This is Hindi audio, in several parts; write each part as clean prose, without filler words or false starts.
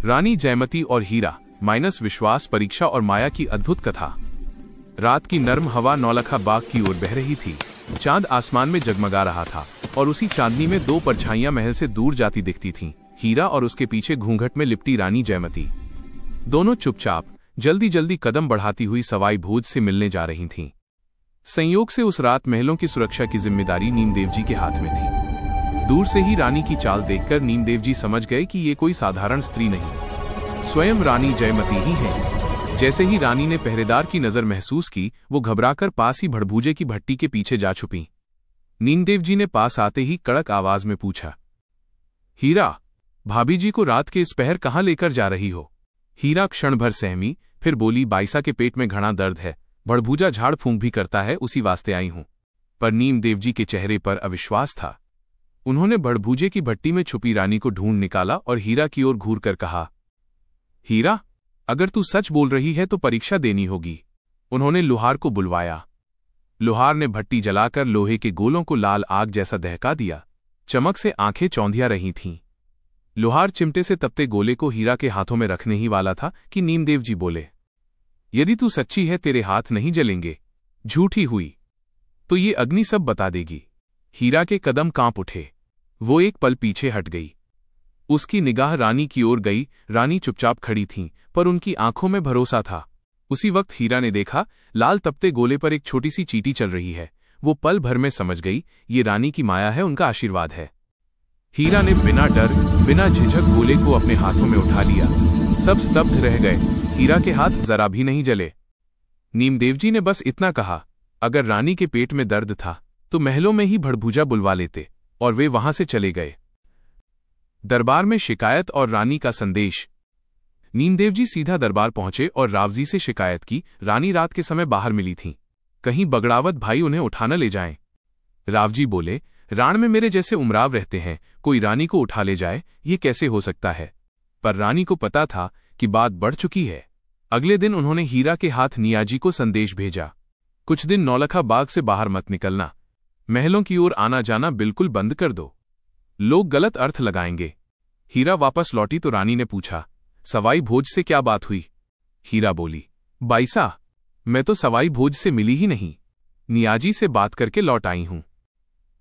रानी जयमती और हीरा माइनस विश्वास, परीक्षा और माया की अद्भुत कथा। रात की नर्म हवा नौलखा बाग की ओर बह रही थी। चांद आसमान में जगमगा रहा था और उसी चांदनी में दो परछाइयां महल से दूर जाती दिखती थीं। हीरा और उसके पीछे घूंघट में लिपटी रानी जयमती। दोनों चुपचाप जल्दी जल्दी कदम बढ़ाती हुई सवाई भोज से मिलने जा रही थीं। संयोग से उस रात महलों की सुरक्षा की जिम्मेदारी नीमदेव जी के हाथ में थी। दूर से ही रानी की चाल देखकर नीमदेव जी समझ गए कि ये कोई साधारण स्त्री नहीं, स्वयं रानी जयमती ही है। जैसे ही रानी ने पहरेदार की नजर महसूस की, वो घबराकर पास ही भड़भूजे की भट्टी के पीछे जा छुपी। नीमदेव जी ने पास आते ही कड़क आवाज में पूछा, हीरा, भाभी जी को रात के इस पहर कहाँ लेकर जा रही हो? हीरा क्षण भर सहमी, फिर बोली, बाईसा के पेट में घना दर्द है, भड़भूजा झाड़ फूंक भी करता है, उसी वास्ते आई हूं। पर नीमदेव जी के चेहरे पर अविश्वास था। उन्होंने भड़भूजे की भट्टी में छुपी रानी को ढूंढ निकाला और हीरा की ओर घूर कर कहा, हीरा, अगर तू सच बोल रही है तो परीक्षा देनी होगी। उन्होंने लोहार को बुलवाया। लोहार ने भट्टी जलाकर लोहे के गोलों को लाल आग जैसा दहका दिया। चमक से आंखें चौंधिया रही थीं। लोहार चिमटे से तपते गोले को हीरा के हाथों में रखने ही वाला था कि नीमदेव जी बोले, यदि तू सच्ची है तेरे हाथ नहीं जलेंगे, झूठी हुई तो ये अग्नि सब बता देगी। हीरा के कदम कांप उठे। वो एक पल पीछे हट गई। उसकी निगाह रानी की ओर गई। रानी चुपचाप खड़ी थीं, पर उनकी आंखों में भरोसा था। उसी वक्त हीरा ने देखा, लाल तपते गोले पर एक छोटी सी चींटी चल रही है। वो पल भर में समझ गई, ये रानी की माया है, उनका आशीर्वाद है। हीरा ने बिना डर बिना झिझक गोले को अपने हाथों में उठा लिया। सब स्तब्ध रह गए। हीरा के हाथ जरा भी नहीं जले। नीमदेव जी ने बस इतना कहा, अगर रानी के पेट में दर्द था तो महलों में ही भड़भूजा बुलवा लेते, और वे वहां से चले गए। दरबार में शिकायत और रानी का संदेश। नीमदेव जी सीधा दरबार पहुंचे और रावजी से शिकायत की। रानी रात के समय बाहर मिली थीं, कहीं बगड़ावत भाई उन्हें उठा न ले जाएं। रावजी बोले, राण में मेरे जैसे उमराव रहते हैं, कोई रानी को उठा ले जाए, ये कैसे हो सकता है? पर रानी को पता था कि बात बढ़ चुकी है। अगले दिन उन्होंने हीरा के हाथ नियाजी को संदेश भेजा, कुछ दिन नौलखा बाग से बाहर मत निकलना, महलों की ओर आना जाना बिल्कुल बंद कर दो, लोग गलत अर्थ लगाएंगे। हीरा वापस लौटी तो रानी ने पूछा, सवाई भोज से क्या बात हुई? हीरा बोली, बाईसा, मैं तो सवाई भोज से मिली ही नहीं, नियाजी से बात करके लौट आई हूं।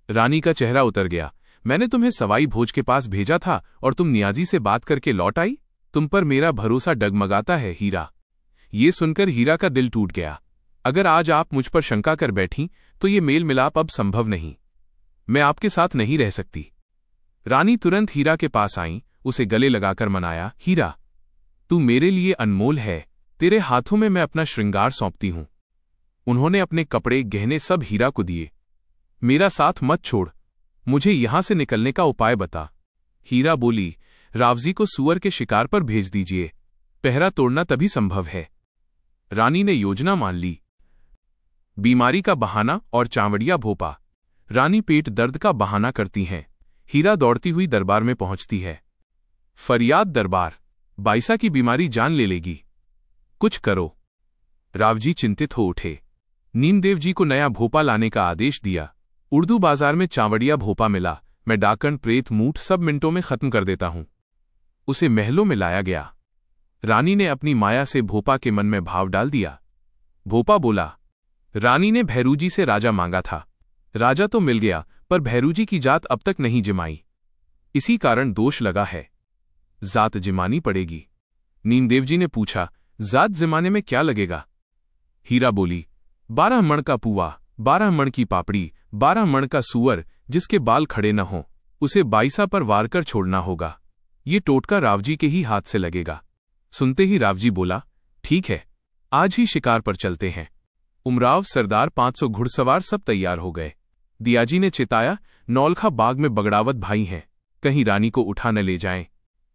रानी का चेहरा उतर गया। मैंने तुम्हें सवाई भोज के पास भेजा था और तुम नियाजी से बात करके लौट आई? तुम पर मेरा भरोसा डगमगाता है हीरा। ये सुनकर हीरा का दिल टूट गया। अगर आज आप मुझ पर शंका कर बैठी तो ये मेल मिलाप अब संभव नहीं। मैं आपके साथ नहीं रह सकती। रानी तुरंत हीरा के पास आई, उसे गले लगाकर मनाया, हीरा, तू मेरे लिए अनमोल है, तेरे हाथों में मैं अपना श्रृंगार सौंपती हूं। उन्होंने अपने कपड़े गहने सब हीरा को दिए। मेरा साथ मत छोड़, मुझे यहां से निकलने का उपाय बता। हीरा बोली, रावजी को सूअर के शिकार पर भेज दीजिए, पहरा तोड़ना तभी संभव है। रानी ने योजना मान ली। बीमारी का बहाना और चावड़िया भोपा। रानी पेट दर्द का बहाना करती हैं। हीरा दौड़ती हुई दरबार में पहुंचती है। फरियाद दरबार, बाईसा की बीमारी जान ले लेगी, कुछ करो। रावजी चिंतित हो उठे। नीमदेव जी को नया भोपा लाने का आदेश दिया। उर्दू बाजार में चावड़िया भोपा मिला। मैं डाकन प्रेत मूठ सब मिनटों में खत्म कर देता हूं। उसे महलों में लाया गया। रानी ने अपनी माया से भोपा के मन में भाव डाल दिया। भोपा बोला, रानी ने भैरूजी से राजा मांगा था, राजा तो मिल गया, पर भैरूजी की जात अब तक नहीं जिमाई, इसी कारण दोष लगा है, जात जिमानी पड़ेगी। नीमदेव जी ने पूछा, जात जिमाने में क्या लगेगा? हीरा बोली, 12 मण का पुआ, 12 मण की पापड़ी, 12 मण का सूअर जिसके बाल खड़े न हों, उसे बाईसा पर वार कर छोड़ना होगा। ये टोटका रावजी के ही हाथ से लगेगा। सुनते ही रावजी बोला, ठीक है, आज ही शिकार पर चलते हैं। उमराव, सरदार, 500 घुड़सवार सब तैयार हो गए। दियाजी ने चिताया, नौलखा बाग में बगड़ावत भाई हैं, कहीं रानी को उठा न ले जाएं।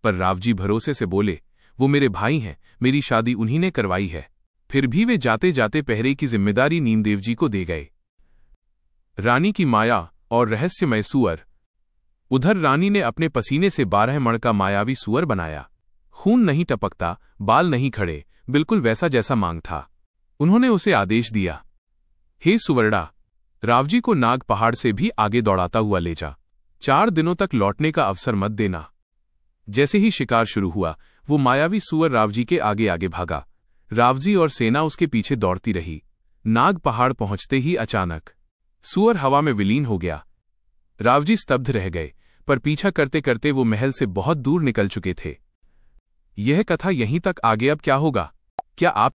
पर रावजी भरोसे से बोले, वो मेरे भाई हैं, मेरी शादी उन्हीं ने करवाई है। फिर भी वे जाते जाते पहरे की जिम्मेदारी नीमदेव जी को दे गए। रानी की माया और रहस्यमय सूअर। उधर रानी ने अपने पसीने से 12 मण का मायावी सूअर बनाया। खून नहीं टपकता, बाल नहीं खड़े, बिल्कुल वैसा जैसा मांग था। उन्होंने उसे आदेश दिया, हे सुवर्णा, रावजी को नाग पहाड़ से भी आगे दौड़ाता हुआ ले जा। 4 दिनों तक लौटने का अवसर मत देना। जैसे ही शिकार शुरू हुआ, वो मायावी सूअर रावजी के आगे आगे भागा। रावजी और सेना उसके पीछे दौड़ती रही। नाग पहाड़ पहुंचते ही अचानक सूअर हवा में विलीन हो गया। रावजी स्तब्ध रह गए, पर पीछा करते करते वो महल से बहुत दूर निकल चुके थे। यह कथा यहीं तक आगे। अब क्या होगा? क्या आप